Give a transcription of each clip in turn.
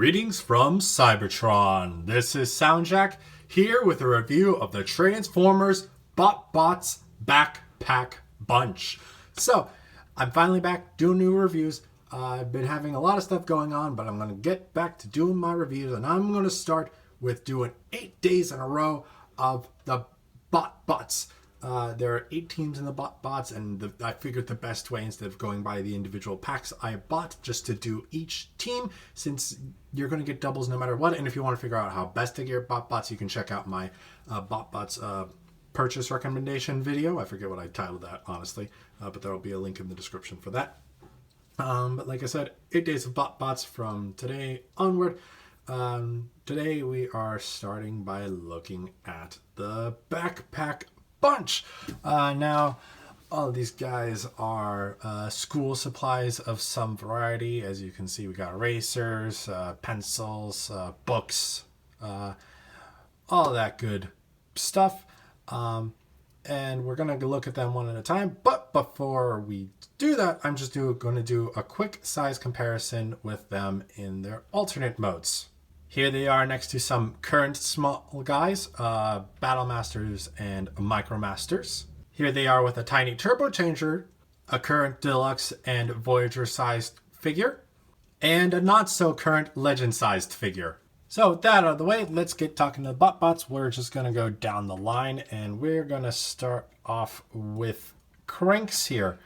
Greetings from Cybertron. This is SoundJack here with a review of the Transformers BotBots Backpack Bunch. So, I'm finally back doing new reviews. I've been having a lot of stuff going on, but I'm going to get back to doing my reviews, and I'm going to start with doing 8 days in a row of the BotBots. There are 8 teams in the BotBots, and I figured the best way, instead of going by the individual packs I bought, just to do each team, since you're going to get doubles no matter what. And if you want to figure out how best to get BotBots, you can check out my BotBots purchase recommendation video. I forget what I titled that, honestly, but there will be a link in the description for that. But like I said, 8 days of BotBots from today onward. Today we are starting by looking at the Backpack Bunch. Now, all of these guys are school supplies of some variety. As you can see, we got erasers, pencils, books, all that good stuff. And we're going to look at them one at a time. But before we do that, I'm just going to do a quick size comparison with them in their alternate modes. Here they are next to some current small guys, Battle Masters and Micro Masters. Here they are with a tiny Turbo Changer, a current Deluxe and Voyager sized figure, and a not so current Legend sized figure. So with that out of the way, let's get talking to the BotBots. We're just going to go down the line, and we're going to start off with Cranks here.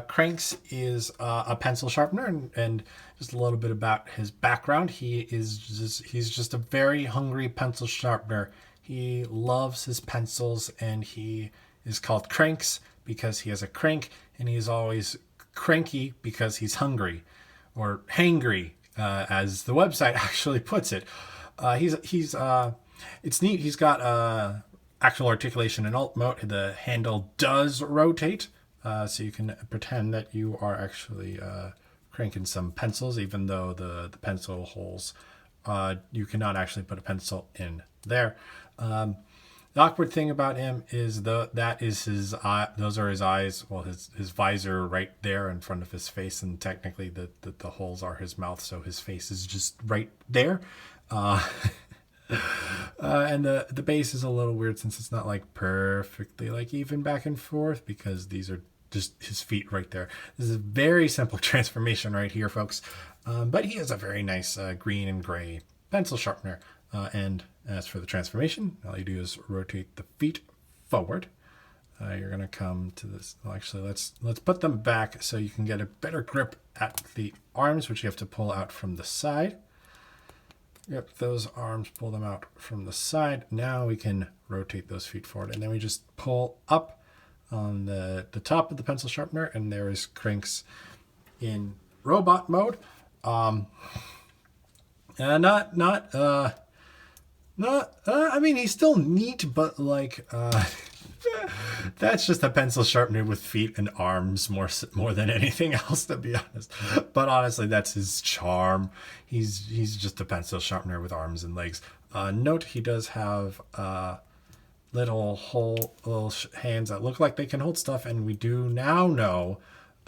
Cranks is a pencil sharpener, and just a little bit about his background. He's just a very hungry pencil sharpener. He loves his pencils, and he is called Cranks because he has a crank, and he's always cranky because he's hungry, or hangry, as the website actually puts it. It's neat. He's got actual articulation and alt mode. The handle does rotate. So you can pretend that you are actually cranking some pencils, even though the pencil holes, you cannot actually put a pencil in there. The awkward thing about him is that is his eye. Those are his eyes. Well, his visor right there in front of his face, and technically the holes are his mouth, so his face is just right there. And the base is a little weird since it's not like perfectly like even back and forth, because these are just his feet right there. This is a very simple transformation right here, folks. But he has a very nice green and gray pencil sharpener. And as for the transformation, all you do is rotate the feet forward. You're going to come to this. Well, actually, let's put them back so you can get a better grip at the arms, which you have to pull out from the side. Yep, those arms, pull them out from the side. Now we can rotate those feet forward, and then we just pull up on the top of the pencil sharpener, and there is Cranks in robot mode. I mean, he's still neat, but like that's just a pencil sharpener with feet and arms more than anything else, to be honest. But honestly, that's his charm. He's just a pencil sharpener with arms and legs. Note he does have little hands that look like they can hold stuff, and we do now know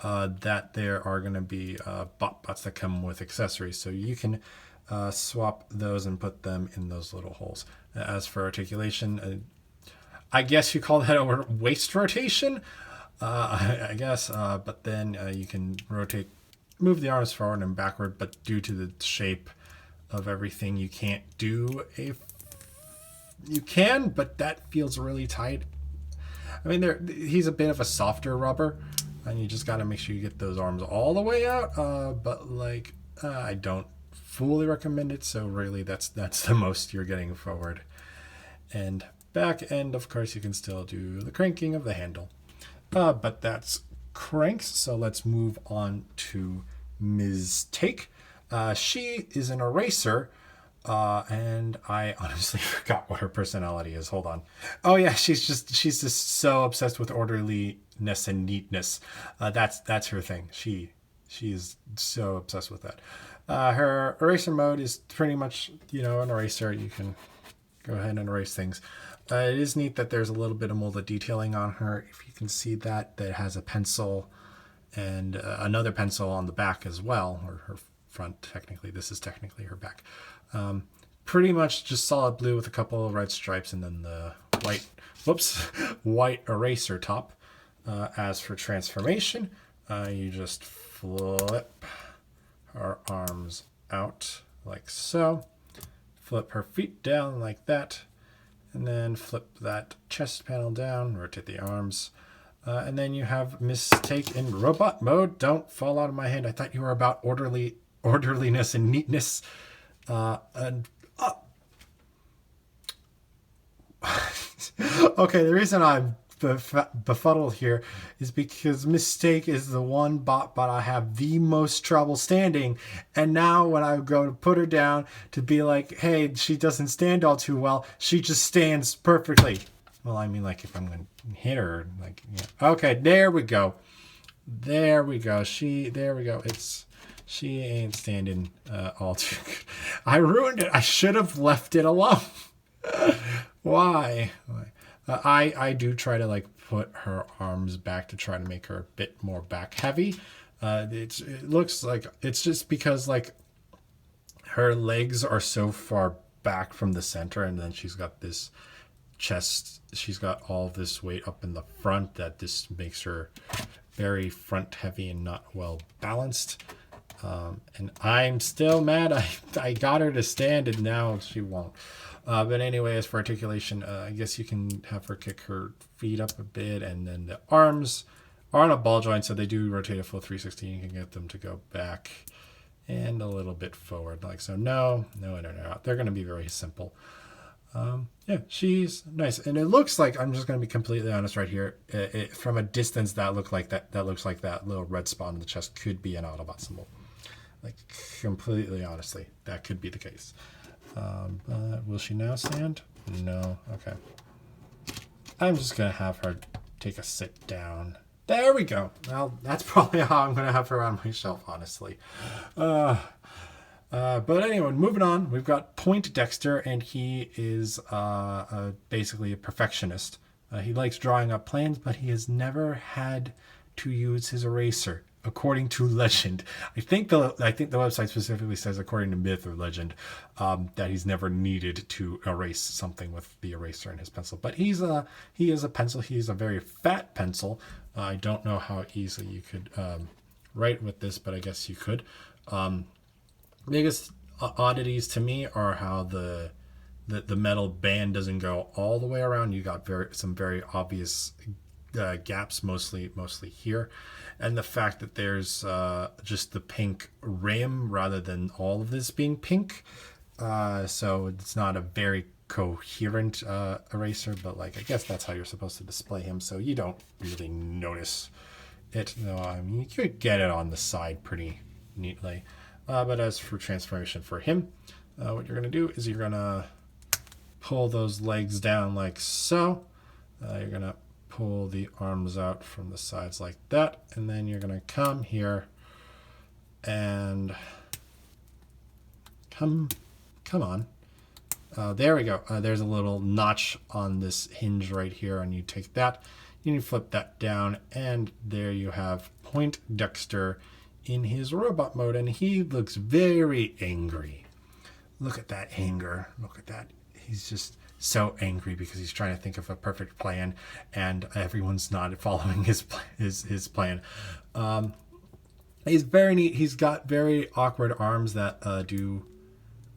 that there are going to be BotBots that come with accessories, so you can swap those and put them in those little holes. As for articulation, I guess you call that a waist rotation, I guess, but then you can move the arms forward and backward, but due to the shape of everything, you can't do you can, but that feels really tight. I mean, he's a bit of a softer rubber, and you just got to make sure you get those arms all the way out. But like, I don't fully recommend it. So really, that's the most you're getting forward and back. And of course, you can still do the cranking of the handle. But that's Cranks. So let's move on to Ms. Take. She is an eraser. And I honestly forgot what her personality is. Hold on. Oh yeah, she's just so obsessed with orderliness and neatness. That's her thing. She is so obsessed with that. Her eraser mode is pretty much, an eraser. You can go ahead and erase things. It is neat that there's a little bit of molded detailing on her. If you can see that has a pencil and another pencil on the back as well, or her front technically. This is technically her back. Pretty much just solid blue with a couple of red stripes and then the white eraser top. As for transformation, you just flip her arms out like so. Flip her feet down like that. And then flip that chest panel down, rotate the arms. And then you have mistake in robot mode. Don't fall out of my hand. I thought you were about orderliness and neatness. Okay, the reason I'm befuddled here is because Mistake is the one bot I have the most trouble standing, and now when I go to put her down to be like, hey, she doesn't stand all too well, she just stands perfectly. Well, I mean, like, if I'm gonna hit her, like, yeah. Okay, there we go. There we go. She ain't standing all too good. I ruined it. I should have left it alone. Why? I do try to like put her arms back to try to make her a bit more back heavy. It looks like it's just because like her legs are so far back from the center, and then she's got this chest. She's got all this weight up in the front that this makes her very front heavy and not well balanced. And I'm still mad. I got her to stand and now she won't. But anyway, as for articulation, I guess you can have her kick her feet up a bit, and then the arms are on a ball joint, so they do rotate a full 360. You can get them to go back and a little bit forward, like so. No, they're going to be very simple. Yeah, she's nice, and it looks like, I'm just going to be completely honest right here. From a distance, that looks like that little red spot on the chest could be an Autobot symbol. Like, completely honestly, that could be the case. But will she now stand? No. Okay. I'm just going to have her take a sit down. There we go. Well, that's probably how I'm going to have her on my shelf, honestly. But anyway, moving on. We've got Point Dexter, and he is basically a perfectionist. He likes drawing up plans, but he has never had to use his eraser, according to legend. I think the website specifically says, according to myth or legend, that he's never needed to erase something with the eraser and his pencil. But he is a pencil. He's a very fat pencil. I don't know how easily you could write with this, but I guess you could. Biggest oddities to me are how the metal band doesn't go all the way around. You got some very obvious gaps, mostly here, and the fact that there's just the pink rim rather than all of this being pink, so it's not a very coherent eraser, but like I guess that's how you're supposed to display him, so you don't really notice it. No, I mean, you could get it on the side pretty neatly, but as for transformation for him, what you're going to do is you're going to pull those legs down like so. You're going to pull the arms out from the sides like that, and then you're going to come here and come on. There we go. There's a little notch on this hinge right here, and you take that, you flip that down, and there you have Point Dexter in his robot mode, and he looks very angry. Look at that anger. Look at that. He's just so angry because he's trying to think of a perfect plan, and everyone's not following his plan. He's very neat. He's got very awkward arms that do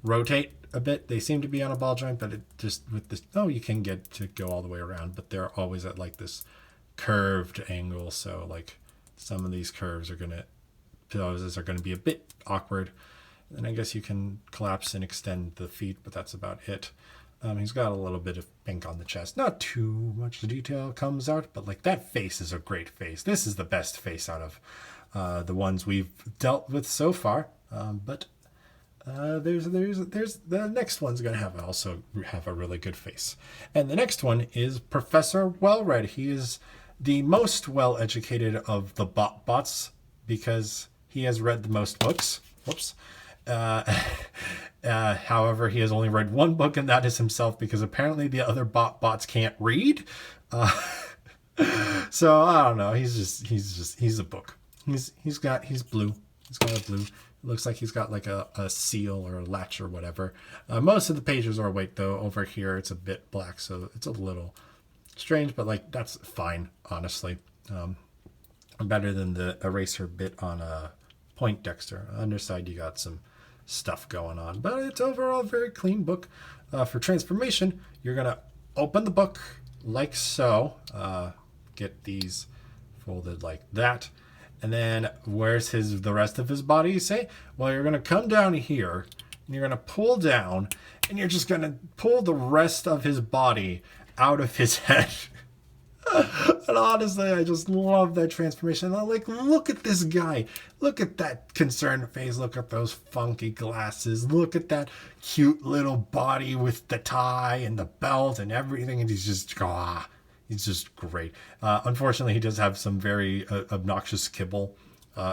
rotate a bit. They seem to be on a ball joint, but it just with this, you can get to go all the way around, but they're always at like this curved angle. So like some of these curves are going to be a bit awkward. And I guess you can collapse and extend the feet, but that's about it. He's got a little bit of pink on the chest. Not too much detail comes out, but like that face is a great face. This is the best face out of the ones we've dealt with so far. But there's the next one's gonna have a really good face. And the next one is Professor Wellread. He is the most well-educated of the BotBots because he has read the most books. Whoops. However, he has only read one book, and that is himself, because apparently the other BotBots can't read. So I don't know. He's a book. He's blue. He's got a blue It looks like he's got like a seal or a latch or whatever. Most of the pages are white though. Over here it's a bit black, so it's a little strange, but like that's fine, honestly. Better than the eraser bit on a Point Dexter. Underside you got some stuff going on, but it's overall a very clean book. For transformation, you're gonna open the book like so. Get these folded like that. And then where's the rest of his body, you say? Well, you're going to come down here and you're going to pull down and you're just going to pull the rest of his body out of his head. And honestly, I just love that transformation. I'm like, look at this guy. Look at that concerned face. Look at those funky glasses. Look at that cute little body with the tie and the belt and everything. And he's just, he's just great. Unfortunately, he does have some very obnoxious kibble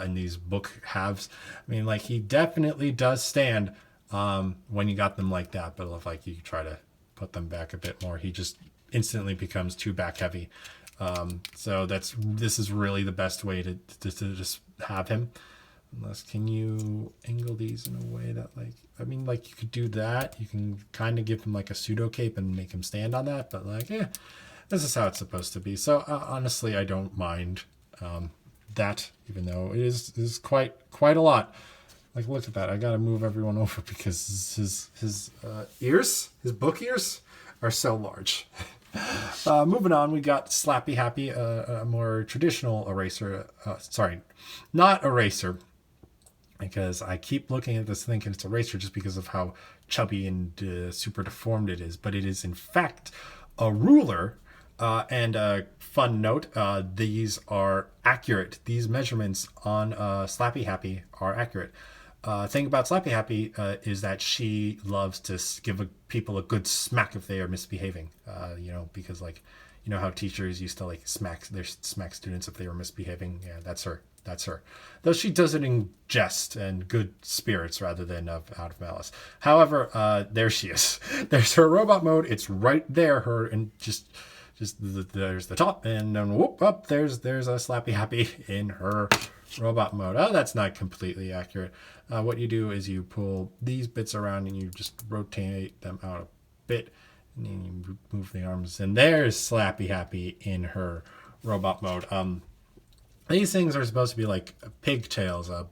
in these book halves. I mean, like, he definitely does stand when you got them like that. But if like you try to put them back a bit more, he just instantly becomes too back heavy. So this is really the best way to just have him. Unless, can you angle these in a way that, like, I mean, like, you could do that. You can kind of give him like a pseudo cape and make him stand on that. But like, this is how it's supposed to be. So honestly, I don't mind that, even though it is quite a lot. Like, look at that. I got to move everyone over because his ears, his book ears, are so large. Moving on, we got Slappy Happy, a more traditional eraser. Sorry, not eraser, because I keep looking at this thinking it's eraser just because of how chubby and super deformed it is. But it is, in fact, a ruler. And a fun note, these are accurate. These measurements on Slappy Happy are accurate. Thing about Slappy Happy is that she loves to give people a good smack if they are misbehaving. Because, like, you know how teachers used to like smack students if they were misbehaving. Yeah, that's her. Though she does it in jest and good spirits rather than out of malice. However, there she is. There's her robot mode. It's right there. Her and just there's the top, and then whoop up. There's a Slappy Happy in her robot mode. Oh, that's not completely accurate. What you do is you pull these bits around and you just rotate them out a bit, and then you move the arms, and there's Slappy Happy in her robot mode. These things are supposed to be like pigtails, and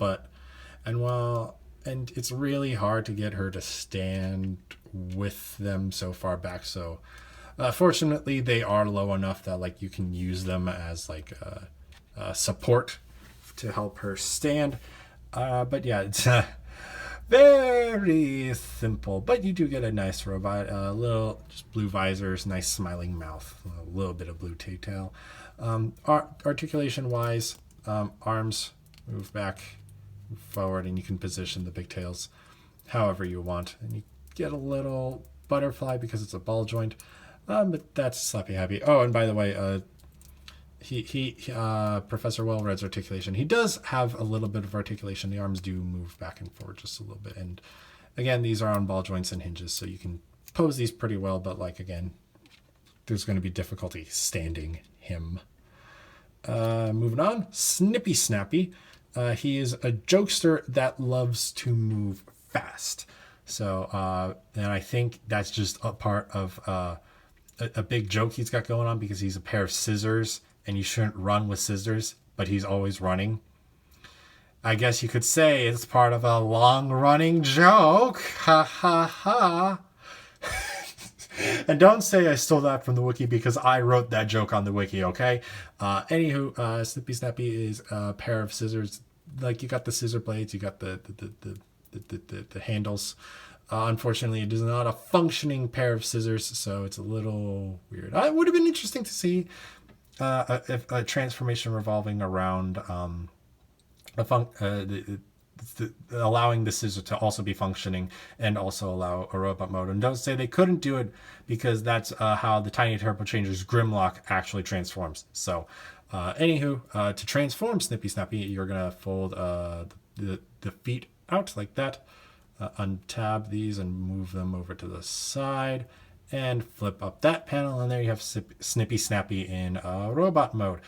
it's really hard to get her to stand with them so far back. So fortunately, they are low enough that like you can use them as like support to help her stand. But yeah, it's very simple. But you do get a nice robot. A little just blue visors, nice smiling mouth, a little bit of blue tail. Articulation wise, arms move back, move forward, and you can position the big tails however you want. And you get a little butterfly because it's a ball joint. But that's Slappy Happy. Oh, and by the way, Professor Wellred's articulation. He does have a little bit of articulation. The arms do move back and forward just a little bit. And again, these are on ball joints and hinges, so you can pose these pretty well. But like, again, there's going to be difficulty standing him. Moving on, Snippy Snappy. He is a jokester that loves to move fast. So, and I think that's just a part of a big joke he's got going on, because he's a pair of scissors and you shouldn't run with scissors, but he's always running. I guess you could say it's part of a long running joke. Ha ha ha. And don't say I stole that from the wiki, because I wrote that joke on the wiki, okay? Anywho, Snippy Snappy is a pair of scissors. Like, you got the scissor blades, you got the handles. Unfortunately, it is not a functioning pair of scissors, so it's a little weird. It would have been interesting to see a transformation revolving around allowing the scissor to also be functioning and also allow a robot mode. And don't say they couldn't do it, because that's how the Tiny Turbo Changer's Grimlock actually transforms. So, to transform Snippy Snappy, you're gonna fold the feet out like that. Untab these and move them over to the side and flip up that panel, and there you have Snippy Snappy in robot mode.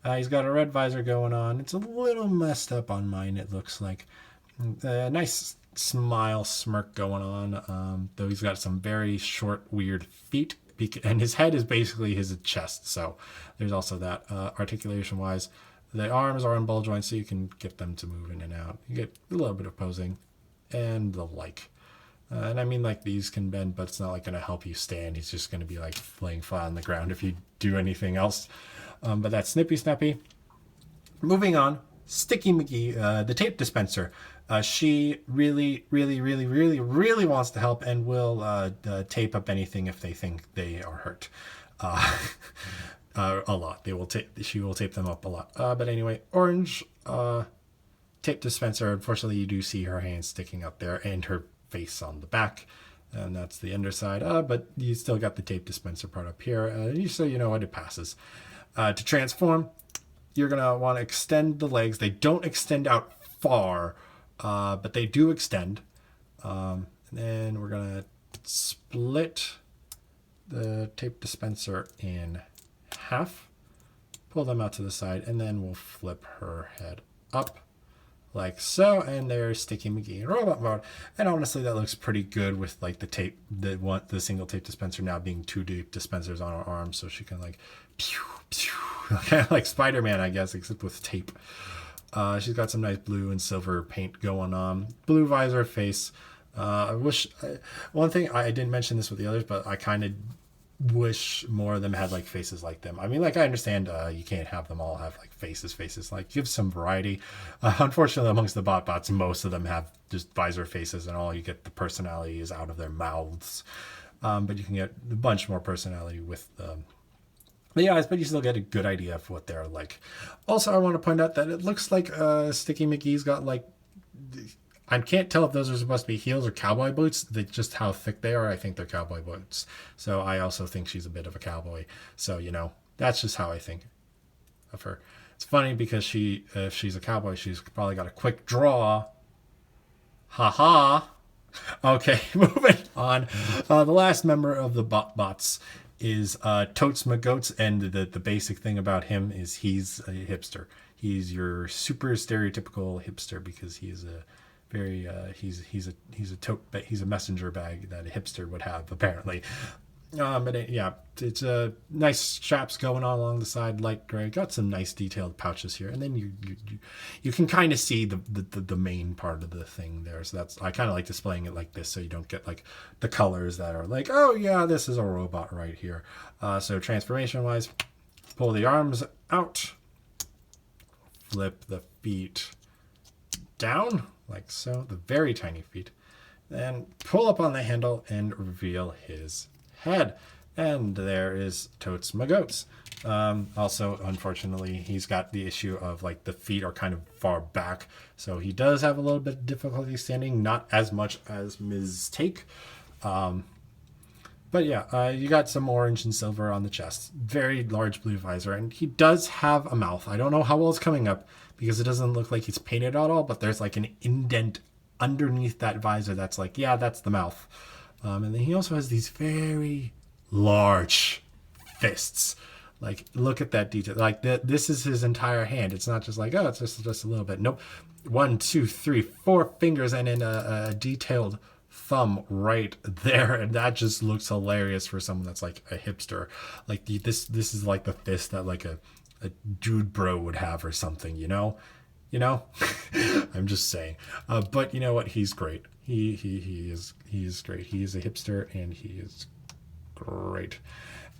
He's got a red visor going on. It's a little messed up on mine, it looks like. A nice smile smirk going on, though he's got some very short, weird feet, and his head is basically his chest, so there's also that. Articulation-wise, the arms are on ball joints, so you can get them to move in and out. You get a little bit of posing and the like. And I mean, like, these can bend, but it's not like going to help you stand. He's just going to be like laying flat on the ground if you do anything else. But that's Snippy Snappy. Moving on, Sticky McGee, the tape dispenser. She really, really, really, really, really wants to help and will tape up anything if they think they are hurt. A lot. She will tape them up a lot. But anyway, orange tape dispenser. Unfortunately, you do see her hand sticking up there and her face on the back, and that's the underside. But you still got the tape dispenser part up here, so you know what, it passes. To transform, you're gonna want to extend the legs. They don't extend out far, but they do extend. And then we're gonna split the tape dispenser in half, pull them out to the side, and then we'll flip her head up like so, and there's Sticky McGee in robot mode. And honestly, that looks pretty good with like the single tape dispenser now being two tape dispensers on her arm, so she can like pew, pew, kind of like Spider-Man, I guess, except with tape. She's got some nice blue and silver paint going on. Blue visor face. I wish one thing I didn't mention this with the others, but I kind of wish more of them had like faces like them. I mean, like, I understand you can't have them all have like faces, like give some variety. Unfortunately, amongst the BotBots, most of them have just visor faces, and all you get the personality is out of their mouths. But you can get a bunch more personality with the eyes, but you still get a good idea of what they're like. Also, I want to point out that it looks like Sticky McGee's got like, I can't tell if those are supposed to be heels or cowboy boots. Just how thick they are, I think they're cowboy boots. So I also think she's a bit of a cowboy. So, you know, that's just how I think of her. It's funny because if she's a cowboy, she's probably got a quick draw. Ha ha. Okay, moving on. The last member of the BotBots is Totes McGoats, and the basic thing about him is he's a hipster. He's your super stereotypical hipster because he's a very he's a messenger bag that a hipster would have, apparently. It's a nice straps going on along the side, light gray. Got some nice detailed pouches here, and then you can kind of see the main part of the thing there. So I kind of like displaying it like this, so you don't get like the colors that are like, oh yeah, this is a robot right here. So transformation wise, pull the arms out, flip the feet down like so, the very tiny feet, then pull up on the handle and reveal his head. And there is Totes McGoats. Also, unfortunately, he's got the issue of like the feet are kind of far back, so he does have a little bit of difficulty standing, not as much as Ms. Take. But yeah, you got some orange and silver on the chest, very large blue visor, and he does have a mouth. I don't know how well it's coming up because it doesn't look like he's painted at all, but there's like an indent underneath that visor that's like, yeah, that's the mouth. And then he also has these very large fists. Like, look at that detail. Like, this is his entire hand. It's not just like, oh, it's just a little bit. Nope. 1, 2, 3, 4 fingers and then a detailed thumb right there, and that just looks hilarious for someone that's like a hipster. Like this is like the fist that like a dude bro would have or something, you know. I'm just saying. But you know what? He's great. He is great. He is a hipster and he is great.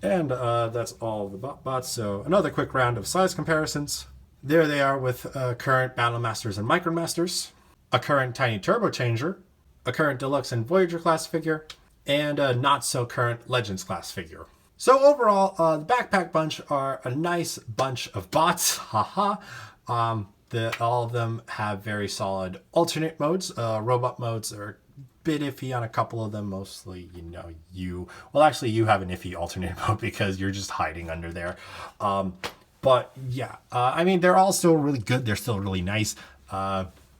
And that's all the BotBots. So another quick round of size comparisons. There they are with current Battle Masters and Micromasters, a current Tiny Turbo Changer, a current Deluxe and Voyager class figure, and a not so current Legends class figure. So overall, the Backpack Bunch are a nice bunch of bots. Haha. All of them have very solid alternate modes. Robot modes are a bit iffy on a couple of them. Mostly, you have an iffy alternate mode because you're just hiding under there. But yeah, I mean, they're all still really good. They're still really nice.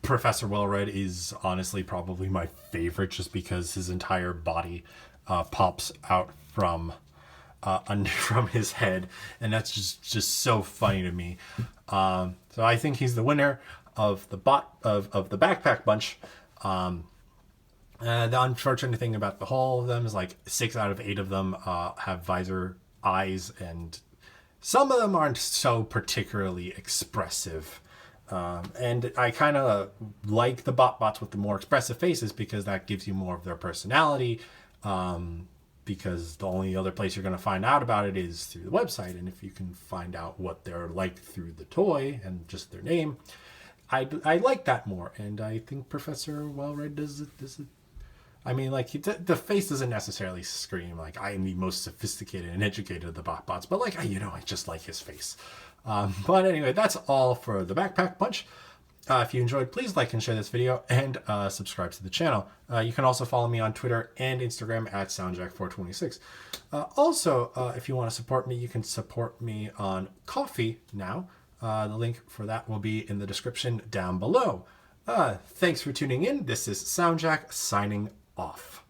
Professor Wellred is honestly probably my favorite just because his entire body pops out from his head, and that's just so funny to me. So I think he's the winner. of the Backpack Bunch. The unfortunate thing about the whole of them is like 6 out of 8 of them have visor eyes, and some of them aren't so particularly expressive. And I kind of like the BotBots with the more expressive faces because that gives you more of their personality. Because the only other place you're going to find out about it is through the website. And if you can find out what they're like through the toy and just their name, I like that more. And I think Professor Wellred does it. I mean, like, the face doesn't necessarily scream like I am the most sophisticated and educated of the BotBots, but like, I just like his face. But anyway, that's all for the Backpack Bunch. If you enjoyed, please like and share this video and subscribe to the channel. You can also follow me on Twitter and Instagram at SoundJack426. Also, if you want to support me, you can support me on Ko-fi now. The link for that will be in the description down below. Thanks for tuning in. This is SoundJack signing off.